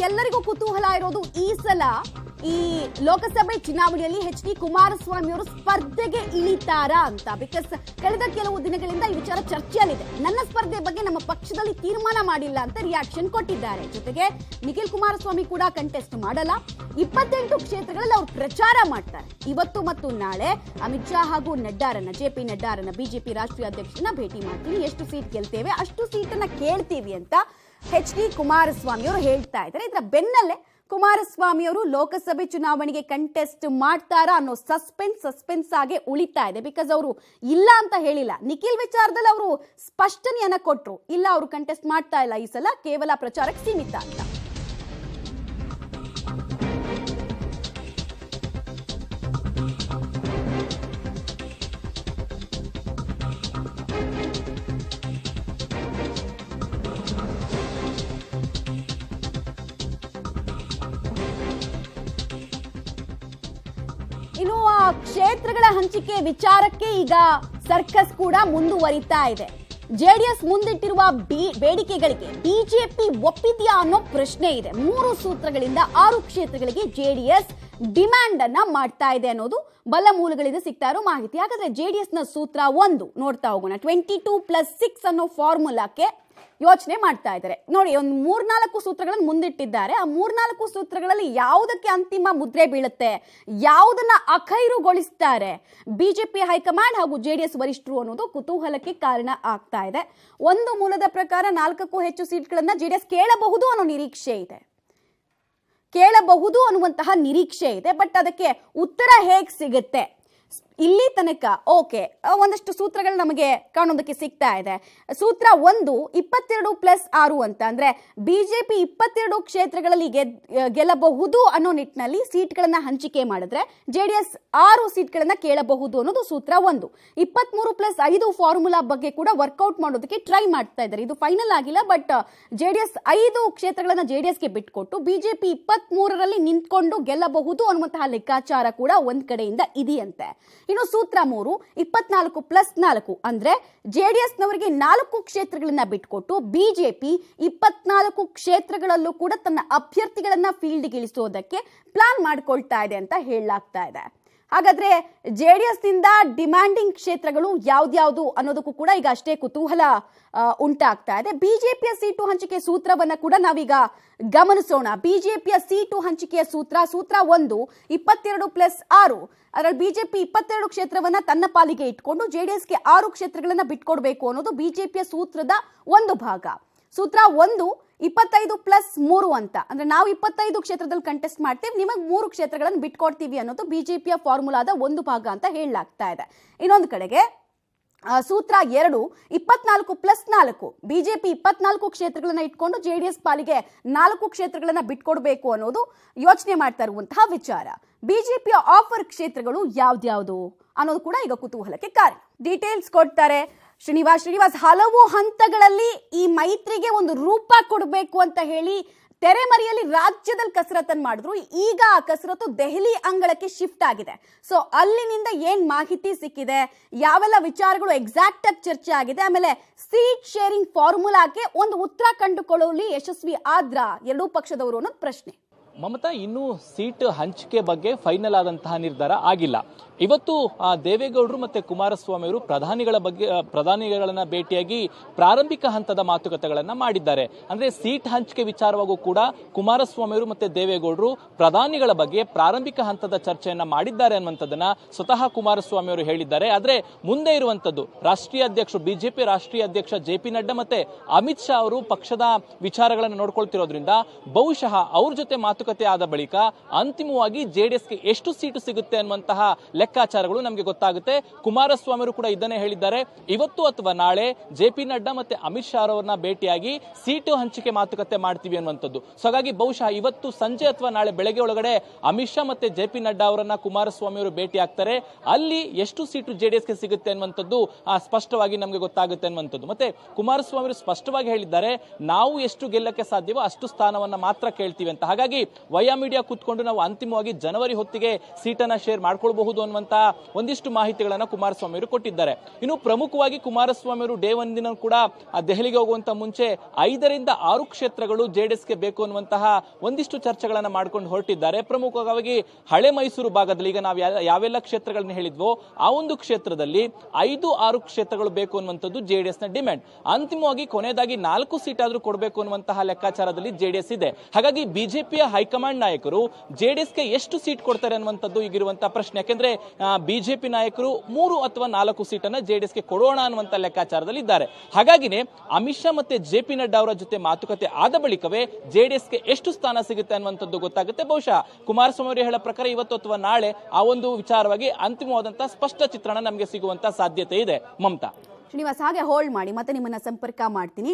ಎಲ್ಲರಿಗೂ ಕುತೂಹಲ ಇರೋದು ಈ ಸಲ ಈ ಲೋಕಸಭೆ ಚುನಾವಣೆಯಲ್ಲಿ ಎಚ್.ಡಿ. ಕುಮಾರಸ್ವಾಮಿ ಅವರು ಸ್ಪರ್ಧೆಗೆ ಇಳಿತಾರಾ ಅಂತ. ಬಿಕಾಸ್ ಕಳೆದ ಕೆಲವು ದಿನಗಳಿಂದ ಈ ವಿಚಾರ ಚರ್ಚೆಯಲ್ಲಿದೆ. ನನ್ನ ಸ್ಪರ್ಧೆ ಬಗ್ಗೆ ನಮ್ಮ ಪಕ್ಷದಲ್ಲಿ ತೀರ್ಮಾನ ಮಾಡಿಲ್ಲ ಅಂತ ರಿಯಾಕ್ಷನ್ ಕೊಟ್ಟಿದ್ದಾರೆ. ಜೊತೆಗೆ ನಿಖಿಲ್ ಕುಮಾರಸ್ವಾಮಿ ಕೂಡ ಕಂಟೆಸ್ಟ್ ಮಾಡಲ್ಲ. 28 ಕ್ಷೇತ್ರಗಳಲ್ಲಿ ಅವರು ಪ್ರಚಾರ ಮಾಡ್ತಾರೆ. ಇವತ್ತು ಮತ್ತು ನಾಳೆ ಅಮಿತ್ ಶಾ ಹಾಗೂ ನಡ್ಡಾರನ್ನ, ಜೆ.ಪಿ. ನಡ್ಡಾರನ್ನ, ಬಿಜೆಪಿ ರಾಷ್ಟ್ರೀಯ ಅಧ್ಯಕ್ಷರನ್ನ ಭೇಟಿ ಮಾಡ್ತೀನಿ, ಎಷ್ಟು ಸೀಟ್ ಗೆಲ್ತೇವೆ ಅಷ್ಟು ಸೀಟನ್ನ ಕೇಳ್ತೀವಿ ಅಂತ ಎಚ್.ಡಿ. ಕುಮಾರಸ್ವಾಮಿ ಅವರು ಹೇಳ್ತಾ ಇದ್ದಾರೆ. ಇದರ ಬೆನ್ನಲ್ಲೇ ಕುಮಾರಸ್ವಾಮಿ ಅವರು ಲೋಕಸಭೆ ಚುನಾವಣೆಗೆ ಕಂಟೆಸ್ಟ್ ಮಾಡ್ತಾರಾ ಅನ್ನೋ ಸಸ್ಪೆನ್ಸ್ ಆಗಿ ಉಳಿತಾ ಇದೆ. ಬಿಕಾಸ್ ಅವರು ಇಲ್ಲ ಅಂತ ಹೇಳಿಲ್ಲ. ನಿಖಿಲ್ ವಿಚಾರದಲ್ಲಿ ಅವರು ಸ್ಪಷ್ಟನೆಯನ್ನ ಕೊಟ್ರು, ಇಲ್ಲ ಅವರು ಕಂಟೆಸ್ಟ್ ಮಾಡ್ತಾ ಇಲ್ಲ, ಈ ಸಲ ಕೇವಲ ಪ್ರಚಾರಕ್ಕೆ ಸೀಮಿತ ಅಂತ. ಇನ್ನು ಕ್ಷೇತ್ರಗಳ ಹಂಚಿಕೆ ವಿಚಾರಕ್ಕೆ ಈಗ ಸರ್ಕಸ್ ಕೂಡ ಮುಂದುವರಿತಾ ಇದೆ. ಜೆಡಿಎಸ್ ಮುಂದಿಟ್ಟಿರುವ ಬೇಡಿಕೆಗಳಿಗೆ ಬಿಜೆಪಿ ಒಪ್ಪಿದೆಯಾ ಅನ್ನೋ ಪ್ರಶ್ನೆ ಇದೆ. 3 ಸೂತ್ರಗಳಿಂದ 6 ಕ್ಷೇತ್ರಗಳಿಗೆ ಜೆಡಿಎಸ್ ಡಿಮ್ಯಾಂಡ್ ಅನ್ನ ಮಾಡ್ತಾ ಇದೆ ಅನ್ನೋದು ಬಲ ಮೂಲಗಳಿಂದ ಸಿಗ್ತಾ ಇರೋ ಮಾಹಿತಿ. ಹಾಗಾದ್ರೆ ಜೆಡಿಎಸ್ ನ ಸೂತ್ರ 1 ನೋಡ್ತಾ ಹೋಗೋಣ. 22+6 ಅನ್ನೋ ಫಾರ್ಮುಲಾಕ್ಕೆ ಯೋಚನೆ ಮಾಡ್ತಾ ಇದ್ದಾರೆ. ನೋಡಿ, ಒಂದು 3-4 ಸೂತ್ರಗಳನ್ನು ಮುಂದಿಟ್ಟಿದ್ದಾರೆ. ಆ 3-4 ಸೂತ್ರಗಳಲ್ಲಿ ಯಾವುದಕ್ಕೆ ಅಂತಿಮ ಮುದ್ರೆ ಬೀಳುತ್ತೆ, ಯಾವುದನ್ನ ಅಖೈರುಗೊಳಿಸ್ತಾರೆ ಬಿಜೆಪಿ ಹೈಕಮಾಂಡ್ ಹಾಗೂ ಜೆಡಿಎಸ್ ವರಿಷ್ಠರು ಅನ್ನೋದು ಕುತೂಹಲಕ್ಕೆ ಕಾರಣ ಆಗ್ತಾ ಇದೆ. ಒಂದು ಮೂಲದ ಪ್ರಕಾರ 4ಕ್ಕೂ ಹೆಚ್ಚು ಸೀಟ್ಗಳನ್ನ ಜೆಡಿಎಸ್ ಕೇಳಬಹುದು ಅನ್ನೋ ನಿರೀಕ್ಷೆ ಇದೆ. ಬಟ್ ಅದಕ್ಕೆ ಉತ್ತರ ಹೇಗೆ ಸಿಗುತ್ತೆ? ಇಲ್ಲಿ ತನಕ ಓಕೆ, ಒಂದಷ್ಟು ಸೂತ್ರಗಳು ನಮಗೆ ಕಾಣೋದಕ್ಕೆ ಸಿಗ್ತಾ ಇದೆ. ಸೂತ್ರ 1 22+6 ಅಂತ ಅಂದ್ರೆ ಬಿಜೆಪಿ 22 ಕ್ಷೇತ್ರಗಳಲ್ಲಿ ಗೆಲ್ಲಬಹುದು ಅನ್ನೋ ನಿಟ್ಟಿನಲ್ಲಿ ಸೀಟ್ಗಳನ್ನ ಹಂಚಿಕೆ ಮಾಡಿದ್ರೆ ಜೆಡಿಎಸ್ 6 ಸೀಟ್ಗಳನ್ನ ಕೇಳಬಹುದು ಅನ್ನೋದು ಸೂತ್ರ 1. 23+5 ಫಾರ್ಮುಲಾ ಬಗ್ಗೆ ಕೂಡ ವರ್ಕೌಟ್ ಮಾಡೋದಕ್ಕೆ ಟ್ರೈ ಮಾಡ್ತಾ ಇದ್ದಾರೆ. ಇದು ಫೈನಲ್ ಆಗಿಲ್ಲ, ಬಟ್ ಜೆಡಿಎಸ್ 5 ಕ್ಷೇತ್ರಗಳನ್ನ ಜೆಡಿಎಸ್ಗೆ ಬಿಟ್ಕೊಟ್ಟು ಬಿಜೆಪಿ 23ರಲ್ಲಿ ನಿಂತ್ಕೊಂಡು ಗೆಲ್ಲಬಹುದು ಅನ್ನುವಂತಹ ಲೆಕ್ಕಾಚಾರ ಕೂಡ ಒಂದ್ ಕಡೆಯಿಂದ ಇದೆಯಂತೆ. ಇನ್ನು ಸೂತ್ರ 3 24+4 ಅಂದ್ರೆ ಜೆಡಿಎಸ್ ನವರಿಗೆ 4 ಕ್ಷೇತ್ರಗಳನ್ನ ಬಿಟ್ಕೊಟ್ಟು ಬಿಜೆಪಿ 24 ಕ್ಷೇತ್ರಗಳಲ್ಲೂ ಕೂಡ ತನ್ನ ಅಭ್ಯರ್ಥಿಗಳನ್ನ ಫೀಲ್ಡ್ ಇಳಿಸೋದಕ್ಕೆ ಪ್ಲಾನ್ ಮಾಡ್ಕೊಳ್ತಾ ಇದೆ ಅಂತ ಹೇಳಲಾಗ್ತಾ ಇದೆ. ಹಾಗಾದ್ರೆ ಜೆಡಿಎಸ್ ನಿಂದ ಡಿಮ್ಯಾಂಡಿಂಗ್ ಕ್ಷೇತ್ರಗಳು ಯಾವ್ದ್ಯಾವ್ದು ಅನ್ನೋದಕ್ಕೂ ಕೂಡ ಈಗ ಅಷ್ಟೇ ಕುತೂಹಲ ಉಂಟಾಗ್ತಾ ಇದೆ. ಬಿಜೆಪಿಯ ಸೀಟು ಹಂಚಿಕೆ ಸೂತ್ರವನ್ನ ಕೂಡ ನಾವೀಗ ಗಮನಿಸೋಣ. ಬಿಜೆಪಿಯ ಸೀಟು ಹಂಚಿಕೆಯ ಸೂತ್ರ 1 22+6. ಅದರಲ್ಲಿ ಬಿಜೆಪಿ 22 ಕ್ಷೇತ್ರವನ್ನ ತನ್ನ ಪಾಲಿಗೆ ಇಟ್ಕೊಂಡು ಜೆಡಿಎಸ್ಗೆ 6 ಕ್ಷೇತ್ರಗಳನ್ನ ಬಿಟ್ಕೊಡ್ಬೇಕು ಅನ್ನೋದು ಬಿಜೆಪಿಯ ಸೂತ್ರದ ಒಂದು ಭಾಗ. ಸೂತ್ರ 1 25+3 ಅಂತ ಅಂದ್ರೆ ನಾವು 25 ಕ್ಷೇತ್ರದಲ್ಲಿ ಕಂಟೆಸ್ಟ್ ಮಾಡ್ತೀವಿ, ನಿಮಗೆ 3 ಕ್ಷೇತ್ರಗಳನ್ನು ಬಿಟ್ಕೊಡ್ತೀವಿ ಅನ್ನೋದು ಬಿಜೆಪಿಯ ಫಾರ್ಮುಲಾದ ಒಂದು ಭಾಗ ಅಂತ ಹೇಳಲಾಗ್ತಾ ಇದೆ. ಇನ್ನೊಂದು ಕಡೆಗೆ ಸೂತ್ರ 2 24+4. ಬಿಜೆಪಿ 24 ಕ್ಷೇತ್ರಗಳನ್ನ ಇಟ್ಕೊಂಡು ಜೆಡಿಎಸ್ ಪಾಲಿಗೆ 4 ಕ್ಷೇತ್ರಗಳನ್ನ ಬಿಟ್ಕೊಡ್ಬೇಕು ಅನ್ನೋದು ಯೋಚನೆ ಮಾಡ್ತಾ ಇರುವಂತಹ ವಿಚಾರ. ಬಿಜೆಪಿಯ ಆಫರ್ ಕ್ಷೇತ್ರಗಳು ಯಾವ್ದ್ಯಾವ್ದು ಅನ್ನೋದು ಕೂಡ ಈಗ ಕುತೂಹಲಕ್ಕೆ ಕಾರಣ. ಡೀಟೇಲ್ಸ್ ಕೊಡ್ತಾರೆ ಶ್ರೀನಿವಾಸ್. ಹಲವು ಹಂತಗಳಲ್ಲಿ ಈ ಮೈತ್ರಿಗೆ ಒಂದು ರೂಪ ಕೊಡಬೇಕು ಅಂತ ಹೇಳಿ ತೆರೆಮರೆಯಲ್ಲಿ ರಾಜ್ಯದಲ್ಲಿ ಕಸರತ್ತನ್ನು ಮಾಡಿದ್ರು. ಈಗ ಆ ಕಸರತ್ತು ದೆಹಲಿ ಅಂಗಳಕ್ಕೆ ಶಿಫ್ಟ್ ಆಗಿದೆ. ಸೊ ಅಲ್ಲಿನಿಂದ ಏನ್ ಮಾಹಿತಿ ಸಿಕ್ಕಿದೆ, ಯಾವೆಲ್ಲ ವಿಚಾರಗಳು ಎಕ್ಸಾಕ್ಟ್ ಆಗಿ ಚರ್ಚೆ ಆಗಿದೆ, ಆಮೇಲೆ ಸೀಟ್ ಶೇರಿಂಗ್ ಫಾರ್ಮುಲಾಕ್ಕೆ ಒಂದು ಉತ್ತರ ಕಂಡುಕೊಳ್ಳುವಲ್ಲಿ ಯಶಸ್ವಿ ಆದ್ರ ಎರಡೂ ಪಕ್ಷದವರು ಅನ್ನೋದು ಪ್ರಶ್ನೆ. ಮಮತಾ, ಇನ್ನೂ ಸೀಟ್ ಹಂಚಿಕೆ ಬಗ್ಗೆ ಫೈನಲ್ ಆದಂತಹ ನಿರ್ಧಾರ ಆಗಿಲ್ಲ. ಇವತ್ತು ದೇವೇಗೌಡರು ಮತ್ತೆ ಕುಮಾರಸ್ವಾಮಿ ಅವರು ಪ್ರಧಾನಿಗಳನ್ನ ಭೇಟಿಯಾಗಿ ಪ್ರಾರಂಭಿಕ ಹಂತದ ಮಾತುಕತೆಗಳನ್ನ ಮಾಡಿದ್ದಾರೆ. ಅಂದ್ರೆ ಸೀಟ್ ಹಂಚಿಕೆ ವಿಚಾರವಾಗೂ ಕೂಡ ಕುಮಾರಸ್ವಾಮಿ ಅವರು ಮತ್ತೆ ದೇವೇಗೌಡರು ಪ್ರಧಾನಿಗಳ ಬಗ್ಗೆ ಪ್ರಾರಂಭಿಕ ಹಂತದ ಚರ್ಚೆಯನ್ನ ಮಾಡಿದ್ದಾರೆ ಅನ್ನುವಂಥದ್ದನ್ನ ಸ್ವತಃ ಕುಮಾರಸ್ವಾಮಿ ಅವರು ಹೇಳಿದ್ದಾರೆ. ಆದ್ರೆ ಮುಂದೆ ಇರುವಂತದ್ದು ಬಿಜೆಪಿ ರಾಷ್ಟ್ರೀಯ ಅಧ್ಯಕ್ಷ ಜೆ.ಪಿ. ನಡ್ಡಾ ಮತ್ತೆ ಅಮಿತ್ ಶಾ ಅವರು ಪಕ್ಷದ ವಿಚಾರಗಳನ್ನು ನೋಡ್ಕೊಳ್ತಿರೋದ್ರಿಂದ ಬಹುಶಃ ಅವ್ರ ಜೊತೆ ಮಾತುಕತೆ ಆದ ಬಳಿಕ ಅಂತಿಮವಾಗಿ ಜೆಡಿಎಸ್ಗೆ ಎಷ್ಟು ಸೀಟು ಸಿಗುತ್ತೆ ಅನ್ನುವಂತಹ ಲೆಕ್ಕಾಚಾರಗಳು ನಮಗೆ ಗೊತ್ತಾಗುತ್ತೆ. ಕುಮಾರಸ್ವಾಮಿ ಅವರು ಕೂಡ ಇದನ್ನೇ ಹೇಳಿದ್ದಾರೆ. ಇವತ್ತು ಅಥವಾ ನಾಳೆ ಜೆ.ಪಿ. ನಡ್ಡಾ ಮತ್ತೆ ಅಮಿತ್ ಶಾ ಅವರನ್ನ ಭೇಟಿಯಾಗಿ ಸೀಟು ಹಂಚಿಕೆ ಮಾತುಕತೆ ಮಾಡ್ತೀವಿ ಅನ್ನುವಂಥದ್ದು. ಸೊ ಹಾಗಾಗಿ ಬಹುಶಃ ಇವತ್ತು ಸಂಜೆ ಅಥವಾ ನಾಳೆ ಬೆಳಗ್ಗೆ ಒಳಗಡೆ ಅಮಿತ್ ಶಾ ಮತ್ತೆ ಜೆ.ಪಿ. ನಡ್ಡಾ ಅವರನ್ನ ಕುಮಾರಸ್ವಾಮಿ ಅವರು ಭೇಟಿ ಆಗ್ತಾರೆ. ಅಲ್ಲಿ ಎಷ್ಟು ಸೀಟು ಜೆಡಿಎಸ್ಗೆ ಸಿಗುತ್ತೆ ಅನ್ನುವಂಥದ್ದು ಸ್ಪಷ್ಟವಾಗಿ ನಮಗೆ ಗೊತ್ತಾಗುತ್ತೆ ಅನ್ನುವಂಥದ್ದು. ಮತ್ತೆ ಕುಮಾರಸ್ವಾಮಿ ಅವರು ಸ್ಪಷ್ಟವಾಗಿ ಹೇಳಿದ್ದಾರೆ, ನಾವು ಎಷ್ಟು ಗೆಲ್ಲಕ್ಕೆ ಸಾಧ್ಯವೋ ಅಷ್ಟು ಸ್ಥಾನವನ್ನ ಮಾತ್ರ ಕೇಳ್ತೀವಿ ಅಂತ. ಹಾಗಾಗಿ ವಯಾ ಮೀಡಿಯಾ ಕೂತ್ಕೊಂಡು ನಾವು ಅಂತಿಮವಾಗಿ ಜನವರಿ ಹೊತ್ತಿಗೆ ಸೀಟನ್ನ ಶೇರ್ ಮಾಡ್ಕೊಳ್ಬಹುದು ಅನ್ನುವಂತ ಒಂದಿಷ್ಟು ಮಾಹಿತಿಗಳನ್ನ ಕುಮಾರಸ್ವಾಮಿ ಅವರು ಕೊಟ್ಟಿದ್ದಾರೆ. ಇನ್ನು ಪ್ರಮುಖವಾಗಿ ಕುಮಾರಸ್ವಾಮಿ ಅವರು ಡೇ 1 ದಿನ ಕೂಡ ದೆಹಲಿಗೆ ಹೋಗುವಂತ ಮುಂಚೆ 5 ರಿಂದ 6 ಕ್ಷೇತ್ರಗಳು ಜೆಡಿಎಸ್ಗೆ ಬೇಕು ಅನ್ನುವಂತಹ ಒಂದಿಷ್ಟು ಚರ್ಚೆಗಳನ್ನ ಮಾಡ್ಕೊಂಡು ಹೊರಟಿದ್ದಾರೆ. ಪ್ರಮುಖವಾಗಿ ಹಳೆ ಮೈಸೂರು ಭಾಗದಲ್ಲಿ ಈಗ ನಾವು ಯಾವೆಲ್ಲ ಕ್ಷೇತ್ರಗಳನ್ನ ಹೇಳಿದ್ವೋ ಆ ಒಂದು ಕ್ಷೇತ್ರದಲ್ಲಿ 5-6 ಕ್ಷೇತ್ರಗಳು ಬೇಕು ಅನ್ನುವಂಥದ್ದು ಜೆಡಿಎಸ್ ನ ಡಿಮ್ಯಾಂಡ್. ಅಂತಿಮವಾಗಿ ಕೊನೆಯದಾಗಿ 4 ಸೀಟ್ ಆದ್ರೂ ಕೊಡಬೇಕು ಅನ್ನುವಂತಹ ಲೆಕ್ಕಾಚಾರದಲ್ಲಿ ಜೆಡಿಎಸ್ ಇದೆ. ಹಾಗಾಗಿ ಬಿಜೆಪಿಯ ಹೈಕಮಾಂಡ್ ನಾಯಕರು ಜೆಡಿಎಸ್ಗೆ ಎಷ್ಟು ಸೀಟ್ ಕೊಡ್ತಾರೆ ಅನ್ನುವಂಥದ್ದು ಈಗಿರುವಂತಹ ಪ್ರಶ್ನೆ. ಯಾಕೆಂದ್ರೆ ಬಿಜೆಪಿ ನಾಯಕರು 3 ಅಥವಾ 4 ಸೀಟನ್ನ ಜೆಡಿಎಸ್ಗೆ ಕೊಡೋಣ ಅನ್ನುವಂತ ಲೆಕ್ಕಾಚಾರದಲ್ಲಿ ಇದ್ದಾರೆ. ಹಾಗಾಗಿನೇ ಅಮಿತ್ ಶಾ ಮತ್ತೆ ಜೆ.ಪಿ. ನಡ್ಡಾ ಅವರ ಜೊತೆ ಮಾತುಕತೆ ಆದ ಬಳಿಕವೇ ಜೆಡಿಎಸ್ಗೆ ಎಷ್ಟು ಸ್ಥಾನ ಸಿಗುತ್ತೆ ಅನ್ನುವಂಥದ್ದು ಗೊತ್ತಾಗುತ್ತೆ. ಬಹುಶಃ ಕುಮಾರಸ್ವಾಮಿ ಅವರು ಹೇಳೋ ಪ್ರಕಾರ ಇವತ್ತು ಅಥವಾ ನಾಳೆ ಆ ಒಂದು ವಿಚಾರವಾಗಿ ಅಂತಿಮವಾದಂತಹ ಸ್ಪಷ್ಟ ಚಿತ್ರಣ ನಮಗೆ ಸಿಗುವಂತ ಸಾಧ್ಯತೆ ಇದೆ. ಮಮತಾ, ಶ್ರೀನಿವಾಸ್ ಹಾಗೆ ಹೋಲ್ಡ್ ಮಾಡಿ, ಮತ್ತೆ ನಿಮ್ಮನ್ನ ಸಂಪರ್ಕ ಮಾಡ್ತೀನಿ.